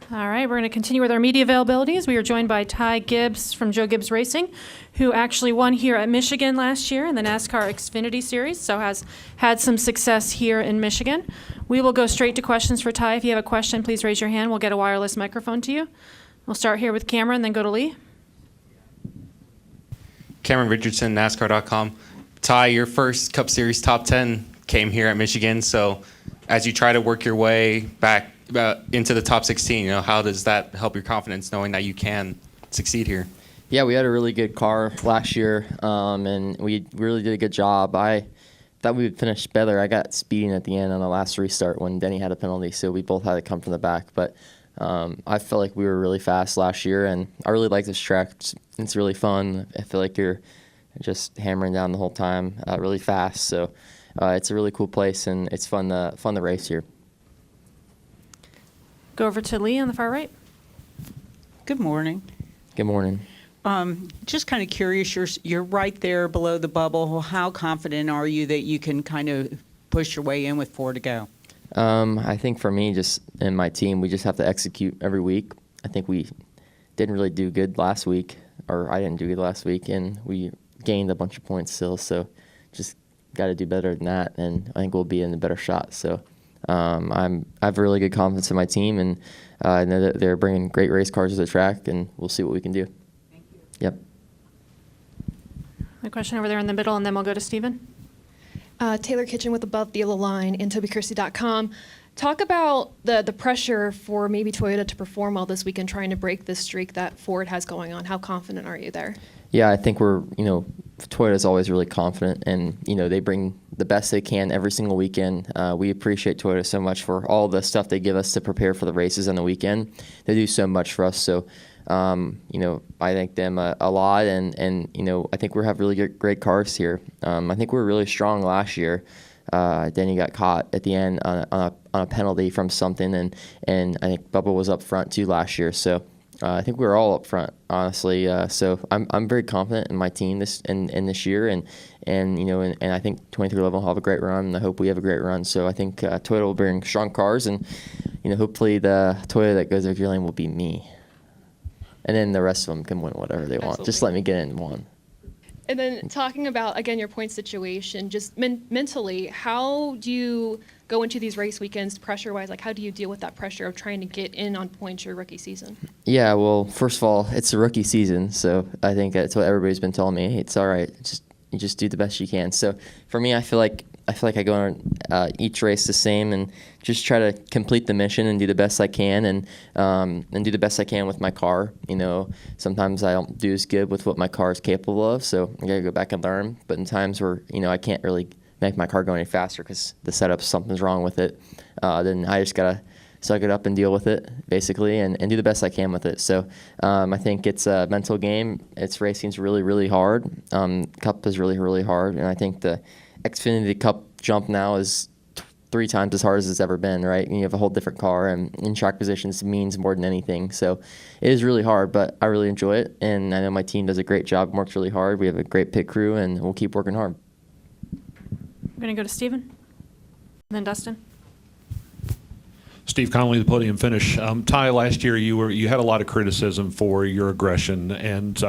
All right, we're going to continue with our media availabilities. We are joined by Ty Gibbs from Joe Gibbs Racing, who actually won here at Michigan last year in the NASCAR Xfinity Series, so has had some success here in Michigan. We will go straight to questions for Ty. If you have a question, please raise your hand. We'll get a wireless microphone to you. We'll start here with Cameron, then go to Lee. Cameron Richardson, NASCAR.com. Ty, your first Cup Series top 10 came here at Michigan, so as you try to work your way back into the top 16, how does that help your confidence knowing that you can succeed here? Yeah, we had a really good car last year, and we really did a good job. I thought we would finish better. I got speeding at the end on the last restart when Denny had a penalty, so we both had to come from the back. But I felt like we were really fast last year, and I really like this track. It's really fun. I feel like you're just hammering down the whole time, really fast. So it's a really cool place, and it's fun to race here. Go over to Lee on the far right. Good morning. Good morning. Just kind of curious, you're right there below the bubble. How confident are you that you can kind of push your way in with 4 to go? I think for me, just in my team, we just have to execute every week. I think we didn't really do good last week, or I didn't do good last week, and we gained a bunch of points still. So just got to do better than that, and I think we'll be in a better shot. So I have really good confidence in my team, and I know that they're bringing great race cars to the track, and we'll see what we can do. Thank you. Yep. A question over there in the middle, and then we'll go to Stephen. Taylor Kitchen with Above the Yellow Line and TobyKirsty.com. Talk about the pressure for maybe Toyota to perform well this weekend, trying to break this streak that Ford has going on. How confident are you there? Yeah, I think Toyota's always really confident, and, they bring the best they can every single weekend. We appreciate Toyota so much for all the stuff they give us to prepare for the races on the weekend. They do so much for us, so, I thank them a lot, and I think we have really great cars here. I think we were really strong last year. Denny got caught at the end on a penalty from something, and I think Bubba was up front too last year, so I think we were all up front, honestly. So I'm very confident in my team this year, and I think 2311 will have a great run, and I hope we have a great run. So I think Toyota will bring strong cars, and hopefully the Toyota that goes over your lane will be me, and then the rest of them can win whatever they want. Absolutely. Just let me get in one. And then talking about, again, your point situation, just mentally, how do you go into these race weekends pressure-wise? Like, how do you deal with that pressure of trying to get in on points your rookie season? I First of all, it's a rookie season, so I think that's what everybody's been telling me. Hey, it's all right. You just do the best you can. So for me, I feel like I go on each race the same and just try to complete the mission and do the best I can, and do the best I can with my car. Sometimes I don't do as good with what my car is capable of, so I gotta go back and learn. But in times where I can't really make my car go any faster because the setup, something's wrong with it, then I just gotta suck it up and deal with it, basically, and do the best I can with it. So I think it's a mental game. Racing's really, really hard. Cup is really, really hard, and I think the Xfinity Cup jump now is 3 times as hard as it's ever been, right? And you have a whole different car, and in-track positions means more than anything. So it is really hard, but I really enjoy it, and I know my team does a great job, works really hard. We have a great pit crew, and we'll keep working hard. We're going to go to Stephen, and then Dustin. Steve Connolly, the podium finish. Ty, last year you had a lot of criticism for your aggression, and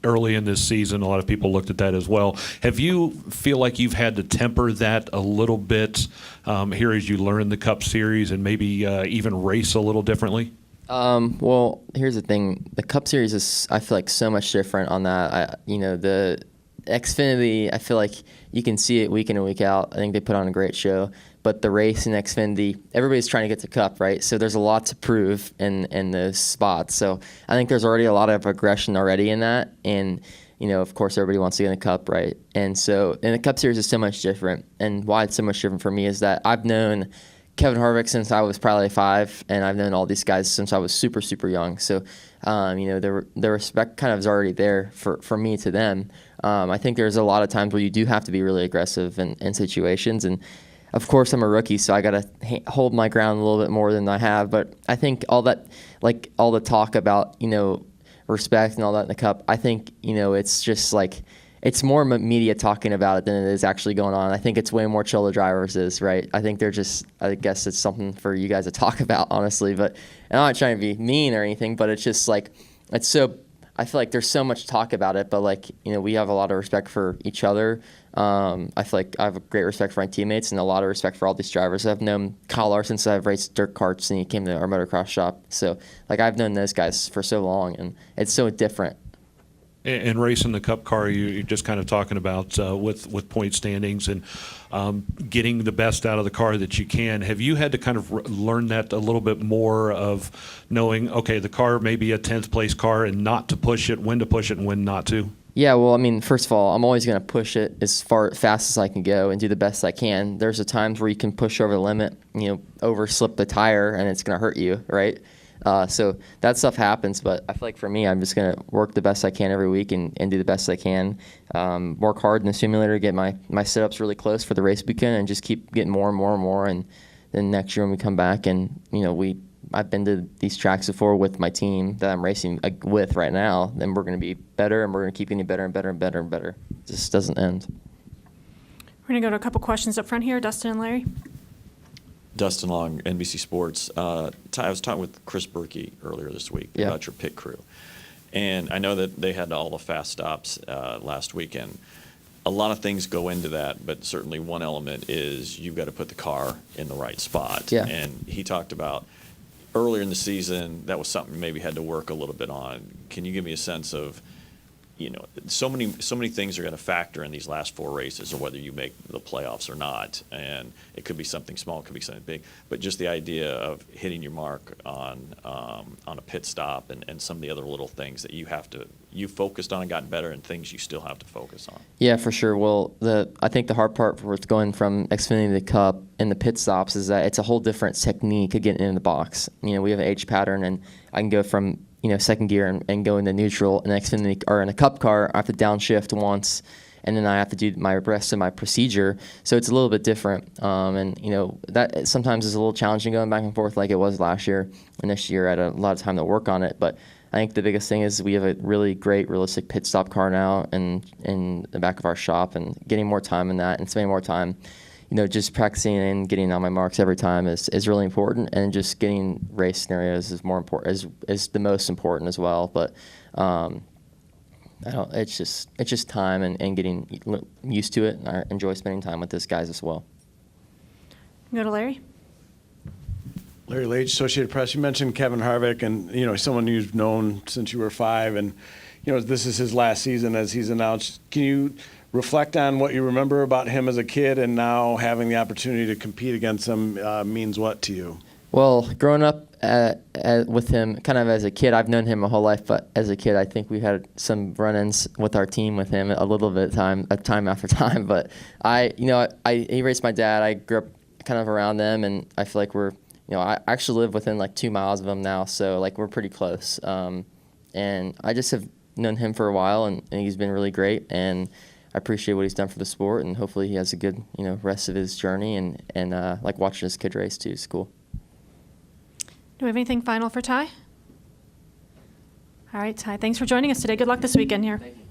early in this season, a lot of people looked at that as well. Have you feel like you've had to temper that a little bit here as you learn the Cup Series and maybe even race a little differently? Well, here's the thing. The Cup Series is, I feel like, so much different on that. The Xfinity, I feel like you can see it week in and week out. I think they put on a great show. But the race in Xfinity, everybody's trying to get to Cup, right? So there's a lot to prove in those spots. So I think there's already a lot of aggression already in that. And, of course, everybody wants to get in the Cup, right? And the Cup Series is so much different. And why it's so much different for me is that I've known Kevin Harvick since I was probably 5, and I've known all these guys since I was super, super young. So, the respect kind of is already there for me to them. I think there's a lot of times where you do have to be really aggressive in situations, and of course I'm a rookie, so I gotta hold my ground a little bit more than I have. But I think all that, like all the talk about respect and all that in the Cup, I think it's just like it's more media talking about it than it is actually going on. I think it's way more chill the drivers is, right? I think they're just, I guess it's something for you guys to talk about, honestly. But and I'm not trying to be mean or anything, but it's just like, it's so, I feel like there's so much talk about it, but like, we have a lot of respect for each other. I feel like I have a great respect for my teammates and a lot of respect for all these drivers. I've known Kyle Larson since I've raced dirt karts and he came to our motocross shop. So like I've known those guys for so long and it's so different. And racing the Cup car, you're just kind of talking about with point standings and getting the best out of the car that you can. Have you had to kind of learn that a little bit more of knowing, okay, the car may be a 10th place car and not to push it, when to push it and when not to? Yeah, well, I mean, first of all, I'm always going to push it as fast as I can go and do the best I can. There's the times where you can push over the limit, overslip the tire, and it's going to hurt you, right? So that stuff happens, but I feel like for me, I'm just going to work the best I can every week and do the best I can. Work hard in the simulator, get my sit-ups really close for the race weekend, and just keep getting more and more and more. And then next year when we come back and, I've been to these tracks before with my team that I'm racing with right now, then we're going to be better and we're going to keep getting better and better and better and better. It just doesn't end. We're going to go to a couple questions up front here. Dustin and Larry. Dustin Long, NBC Sports. Ty, I was talking with Chris Berkey earlier this week about your pit crew. And I know that they had all the fast stops last weekend. A lot of things go into that, but certainly one element is you've got to put the car in the right spot. Yeah. And he talked about earlier in the season, that was something maybe had to work a little bit on. Can you give me a sense of, so many things are going to factor in these last 4 races, or whether you make the playoffs or not, and it could be something small, it could be something big, but just the idea of hitting your mark on a pit stop and some of the other little things that you focused on and gotten better, and things you still have to focus on. Yeah, for sure. Well, I think the hard part with going from Xfinity to the Cup and the pit stops is that it's a whole different technique of getting in the box. We have an H pattern, and I can go from second gear and go into neutral in Xfinity or in a Cup car. I have to downshift once, and then I have to do my rest of my procedure. So it's a little bit different, and that sometimes is a little challenging going back and forth like it was last year. And this year I had a lot of time to work on it, but I think the biggest thing is we have a really great, realistic pit stop car now and in the back of our shop, and getting more time in that and spending more time, just practicing and getting on my marks every time is really important, and just getting race scenarios is more important, is the most important as well. But it's just time and getting used to it, and I enjoy spending time with these guys as well. Go to Larry. Larry Lage, Associated Press. You mentioned Kevin Harvick, and someone you've known since you were 5, and this is his last season as he's announced. Can you reflect on what you remember about him as a kid, and now having the opportunity to compete against him means what to you? Well, growing up with him, kind of as a kid, I've known him my whole life, but as a kid, I think we had some run-ins with our team with him a little bit time after time. But he raced my dad. I grew up kind of around them, and I feel like I actually live within like 2 miles of him now, so like we're pretty close. And I just have known him for a while, and he's been really great, and I appreciate what he's done for the sport, and hopefully he has a good rest of his journey, and like watching his kid race too is cool. Do we have anything final for Ty? All right, Ty, thanks for joining us today. Good luck this weekend here. Thank you.